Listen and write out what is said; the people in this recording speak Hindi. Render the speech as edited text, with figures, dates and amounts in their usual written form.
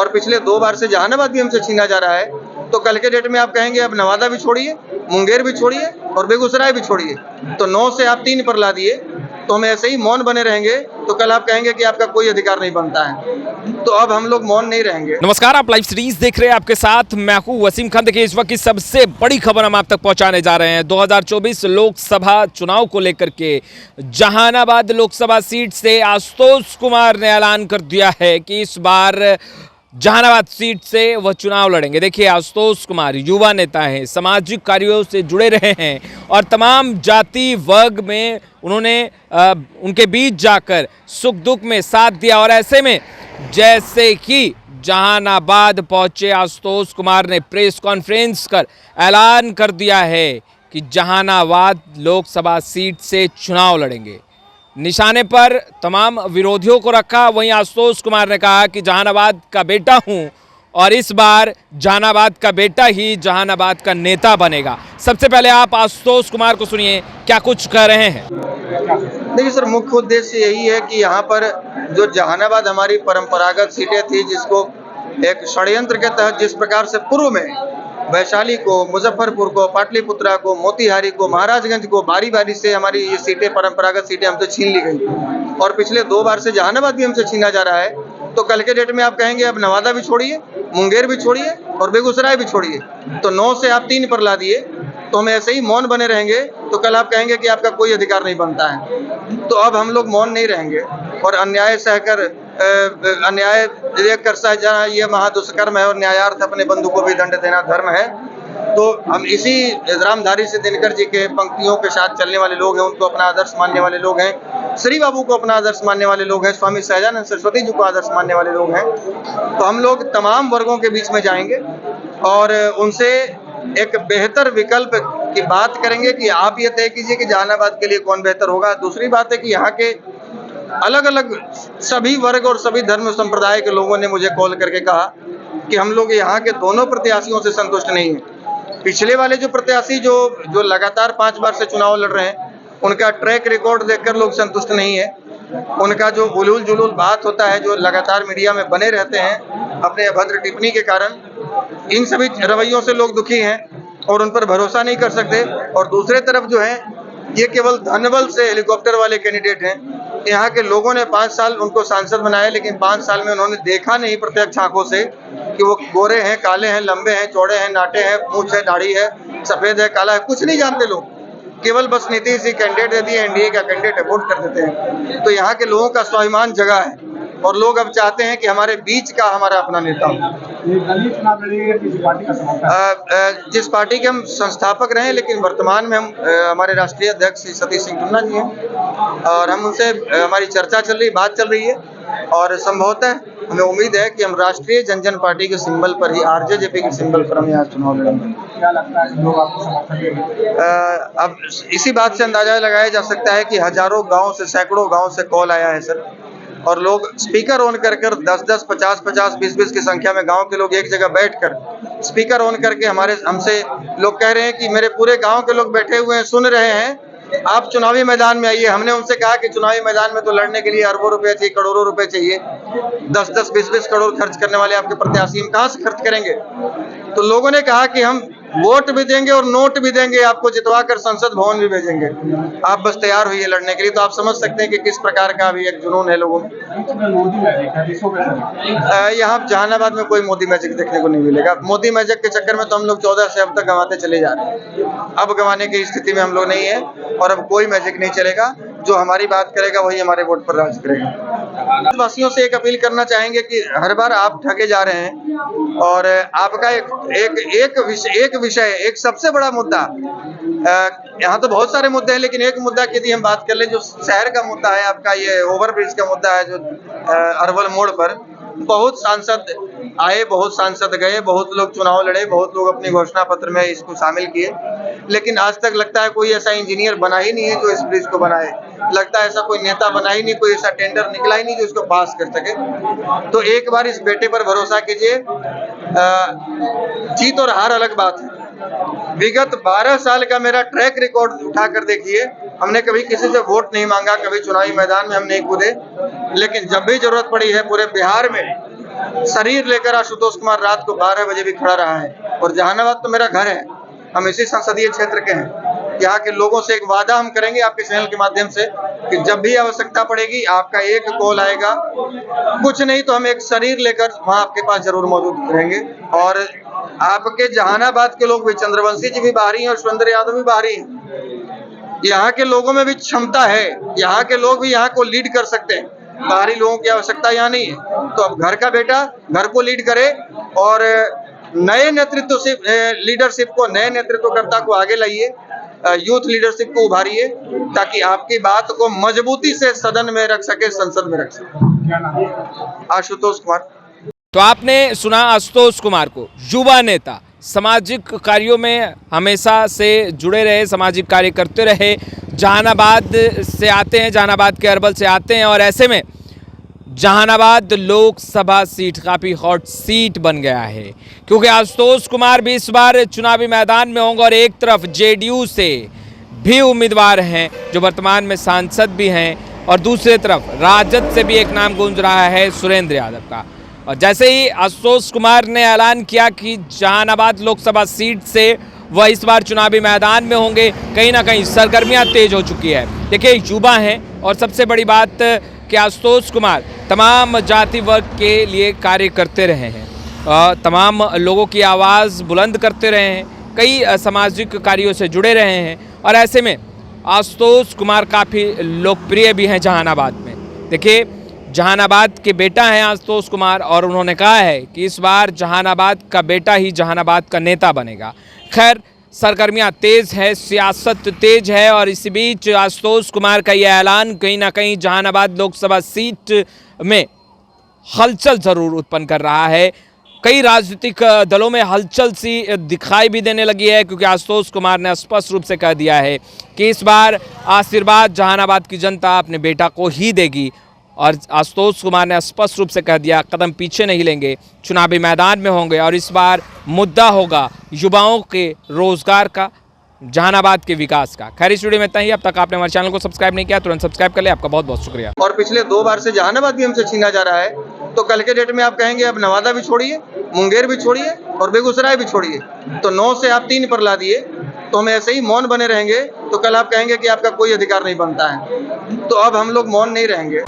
और पिछले 2 बार से जहानाबाद भी हमसे छीना जा रहा है। तो कल के डेट में आप कहेंगे अब नवादा भी छोड़िए, मुंगेर भी छोड़िए और बेगूसराय भी छोड़िए। तो 9 से आप 3 पर ला दिए, तो हम ऐसे ही मौन बने रहेंगे तो कल आप कहेंगे कि आपका कोई अधिकार नहीं बनता है। तो अब हम लोग मौन नहीं रहेंगे। नमस्कार, आप लाइव सीरीज देख रहे हैं, आपके साथ मैं हूं वसीम खान। देखिए, इस वक्त की सबसे बड़ी खबर हम आप तक पहुंचाने जा रहे हैं। 2024 लोकसभा चुनाव को लेकर के जहानाबाद लोकसभा सीट से आशुतोष कुमार ने ऐलान कर दिया है कि इस बार जहानाबाद सीट से वह चुनाव लड़ेंगे। देखिए, आशुतोष कुमार युवा नेता हैं, सामाजिक कार्यों से जुड़े रहे हैं और तमाम जाति वर्ग में उन्होंने उनके बीच जाकर सुख दुख में साथ दिया। और ऐसे में जैसे कि जहानाबाद पहुंचे आशुतोष कुमार ने प्रेस कॉन्फ्रेंस कर ऐलान कर दिया है कि जहानाबाद लोकसभा सीट से चुनाव लड़ेंगे। निशाने पर तमाम विरोधियों को रखा। वहीं आशुतोष कुमार ने कहा कि जहानाबाद का बेटा हूं और इस बार जहानाबाद का बेटा ही जहानाबाद का नेता बनेगा। सबसे पहले आप आशुतोष कुमार को सुनिए, क्या कुछ कह रहे हैं। देखिए सर, मुख्य उद्देश्य यही है कि यहाँ पर जो जहानाबाद हमारी परंपरागत सीटें थी, जिसको एक षड्यंत्र के तहत जिस प्रकार से पूर्व में वैशाली को, मुजफ्फरपुर को, पाटलिपुत्रा को, मोतिहारी को, महाराजगंज को बारी बारी से हमारी ये सीटें, परंपरागत सीटें हमसे छीन ली गई और पिछले 2 बार से जहानाबाद भी हमसे छीना जा रहा है। तो कल के डेट में आप कहेंगे अब नवादा भी छोड़िए, मुंगेर भी छोड़िए और बेगूसराय भी छोड़िए। तो 9 से आप 3 पर ला दिए, तो हम ऐसे ही मौन बने रहेंगे तो कल आप कहेंगे कि आपका कोई अधिकार नहीं बनता है। तो अब हम लोग मौन नहीं रहेंगे और अन्याय सहकर अन्याय देख कर सह जाना ये महादुष्कर्म है और न्यायार्थ अपने बंधु को भी दंड देना धर्म है। तो हम इसी रामधारी से दिनकर जी के पंक्तियों के साथ चलने वाले लोग हैं, उनको अपना आदर्श मानने वाले लोग हैं, श्री बाबू को अपना आदर्श मानने वाले लोग हैं, स्वामी सहजानंद सरस्वती जी को आदर्श मानने वाले लोग हैं। तो हम लोग तमाम वर्गों के बीच में जाएंगे और उनसे एक बेहतर विकल्प की बात करेंगे कि आप ये तय कीजिए कि जहानाबाद के लिए कौन बेहतर होगा। दूसरी बात है कि यहाँ के अलग अलग सभी वर्ग और सभी धर्म संप्रदाय के लोगों ने मुझे कॉल करके कहा कि हम लोग यहाँ के दोनों प्रत्याशियों से संतुष्ट नहीं हैं। पिछले वाले जो प्रत्याशी जो लगातार 5 बार से चुनाव लड़ रहे हैं, उनका ट्रैक रिकॉर्ड देखकर लोग संतुष्ट नहीं है। उनका जो उलूल जुलूल बात होता है, जो लगातार मीडिया में बने रहते हैं अपने अभद्र टिप्पणी के कारण, इन सभी रवैयों से लोग दुखी हैं और उन पर भरोसा नहीं कर सकते। और दूसरे तरफ जो है, ये केवल धनबल से हेलीकॉप्टर वाले कैंडिडेट हैं। यहाँ के लोगों ने 5 साल उनको सांसद बनाया, लेकिन 5 साल में उन्होंने देखा नहीं प्रत्यक्ष आंखों से कि वो गोरे हैं, काले हैं, लंबे हैं, चौड़े हैं, नाटे हैं, मूंछ है, दाढ़ी है, सफेद है, काला है, कुछ नहीं जानते लोग। केवल बस नीतीश जी कैंडिडेट दे दिए, एनडीए का कैंडिडेट है, वोट कर देते हैं। तो यहाँ के लोगों का स्वाभिमान जगा है और लोग अब चाहते हैं कि हमारे बीच का हमारा अपना नेता हो। जिस पार्टी के हम संस्थापक रहे, लेकिन वर्तमान में हम हमारे राष्ट्रीय अध्यक्ष सतीश सिंह टुन्ना जी हैं और हम उनसे हमारी चर्चा चल रही, बात चल रही है और संभवतः हमें उम्मीद है कि हम राष्ट्रीय जनजन पार्टी के सिंबल पर ही, आरजेजेपी के सिंबल पर हम यहाँ चुनाव लड़ेंगे। क्या लगता है लोग आपको समर्थन देंगे? अब इसी बात से अंदाजा लगाया जा सकता है कि हजारों गाँव से, सैकड़ों गाँव से कॉल आया है सर, और लोग स्पीकर ऑन कर 10-10, 50-50, 20-20 की संख्या में गांव के लोग एक जगह बैठकर स्पीकर ऑन करके हमसे लोग कह रहे हैं कि मेरे पूरे गांव के लोग बैठे हुए हैं, सुन रहे हैं, आप चुनावी मैदान में आइए। हमने उनसे कहा कि चुनावी मैदान में तो लड़ने के लिए अरबों रुपए चाहिए, करोड़ों रुपए चाहिए, 10-10, 20-20 करोड़ खर्च करने वाले आपके प्रत्याशी हम कहाँ से खर्च करेंगे। तो लोगों ने कहा कि हम वोट भी देंगे और नोट भी देंगे, आपको जितवा कर संसद भवन भी भेजेंगे, आप बस तैयार होइए लड़ने के लिए। तो आप समझ सकते हैं कि किस प्रकार का अभी एक जुनून है लोगों में। यहाँ जहानाबाद में कोई मोदी मैजिक देखने को नहीं मिलेगा। मोदी मैजिक के चक्कर में तो हम लोग 14 से अब तक गंवाते चले जा रहे हैं। अब गंवाने की स्थिति में हम लोग नहीं है और अब कोई मैजिक नहीं चलेगा। जो हमारी बात करेगा वही हमारे वोट पर राज करेगा। वासियों से एक अपील करना चाहेंगे कि हर बार आप ठगे जा रहे हैं और आपका एक विषय, एक सबसे बड़ा मुद्दा, यहाँ तो बहुत सारे मुद्दे हैं, लेकिन एक मुद्दा की यदि हम बात कर लें, जो शहर का मुद्दा है आपका, ये ओवरब्रिज का मुद्दा है, जो अरवल मोड़ पर बहुत सांसद आए, बहुत सांसद गए, बहुत लोग चुनाव लड़े, बहुत लोग अपनी घोषणा पत्र में इसको शामिल किए, लेकिन आज तक लगता है कोई ऐसा इंजीनियर बना ही नहीं है जो इस ब्रिज को बनाए। लगता है ऐसा कोई नेता बना ही नहीं, कोई ऐसा टेंडर निकला ही नहीं जो इसको पास कर सके। तो एक बार इस बेटे पर भरोसा कीजिए। जीत और हार अलग बात है। विगत 12 साल का मेरा ट्रैक रिकॉर्ड उठा कर देखिए, हमने कभी किसी से वोट नहीं मांगा, कभी चुनावी मैदान में हम नहीं कूदे, लेकिन जब भी जरूरत पड़ी है पूरे बिहार में शरीर लेकर आशुतोष कुमार रात को 12 बजे भी खड़ा रहा है। और जहानाबाद तो मेरा घर है, हम इसी संसदीय क्षेत्र के हैं। यहाँ के लोगों से एक वादा हम करेंगे आपके चैनल के माध्यम से कि जब भी आवश्यकता पड़ेगी आपका एक कॉल आएगा, कुछ नहीं तो हम एक शरीर लेकर वहाँ आपके पास जरूर मौजूद रहेंगे। और आपके जहानाबाद के लोग भी, चंद्रवंशी जी भी बाहरी हैं और सुरेंद्र यादव भी बाहरी हैं। यहाँ के लोगों में भी क्षमता है, यहाँ के लोग भी यहाँ को लीड कर सकते हैं, बाहरी लोगों की आवश्यकता यहाँ नहीं है। तो अब घर का बेटा घर को लीड करे और नए नेतृत्व से लीडरशिप को, नए नेतृत्वकर्ता को आगे लाइए, यूथ लीडरशिप को उभारिए, ताकि आपकी बात को मजबूती से सदन में रख सके, संसद में रख सके। क्या नाम है? आशुतोष कुमार। तो आपने सुना आशुतोष कुमार को, युवा नेता, सामाजिक कार्यों में हमेशा से जुड़े रहे, सामाजिक कार्य करते रहे, जहानाबाद से आते हैं, जहानाबाद के अरबल से आते हैं और ऐसे में जहानाबाद लोकसभा सीट काफ़ी हॉट सीट बन गया है, क्योंकि आशुतोष कुमार भी इस बार चुनावी मैदान में होंगे और एक तरफ जेडीयू से भी उम्मीदवार हैं जो वर्तमान में सांसद भी हैं और दूसरी तरफ राजद से भी एक नाम गूंज रहा है सुरेंद्र यादव का। और जैसे ही आशुतोष कुमार ने ऐलान किया कि जहानाबाद लोकसभा सीट से वह इस बार चुनावी मैदान में होंगे, कहीं ना कहीं सरगर्मियां तेज हो चुकी है। देखिए, युवा हैं और सबसे बड़ी बात कि आशुतोष कुमार तमाम जाति वर्ग के लिए कार्य करते रहे हैं, तमाम लोगों की आवाज़ बुलंद करते रहे हैं, कई सामाजिक कार्यों से जुड़े रहे हैं और ऐसे में आशुतोष कुमार काफ़ी लोकप्रिय भी हैं जहानाबाद में। देखिए, जहानाबाद के बेटा हैं आशुतोष कुमार और उन्होंने कहा है कि इस बार जहानाबाद का बेटा ही जहानाबाद का नेता बनेगा। खैर, सरगर्मियां तेज है, सियासत तेज है और इसी बीच आशुतोष कुमार का यह ऐलान कहीं ना कहीं जहानाबाद लोकसभा सीट में हलचल जरूर उत्पन्न कर रहा है। कई राजनीतिक दलों में हलचल सी दिखाई भी देने लगी है, क्योंकि आशुतोष कुमार ने स्पष्ट रूप से कह दिया है कि इस बार आशीर्वाद जहानाबाद की जनता अपने बेटा को ही देगी। और आशुतोष कुमार ने स्पष्ट रूप से कह दिया, कदम पीछे नहीं लेंगे, चुनावी मैदान में होंगे और इस बार मुद्दा होगा युवाओं के रोजगार का, जहानाबाद के विकास का। खैर, इस वीडियो में इतना ही। अब तक आपने हमारे चैनल को सब्सक्राइब नहीं किया, तुरंत सब्सक्राइब कर ले। आपका बहुत बहुत शुक्रिया। और पिछले 2 बार से जहानाबाद भी हमसे छीना जा रहा है, तो कल के डेट में आप कहेंगे अब नवादा भी छोड़िए, मुंगेर भी छोड़िए और बेगूसराय भी छोड़िए। तो 9 से आप 3 पर ला दिए, तो हम ऐसे ही मौन बने रहेंगे तो कल आप कहेंगे कि आपका कोई अधिकार नहीं बनता है। तो अब हम लोग मौन नहीं रहेंगे।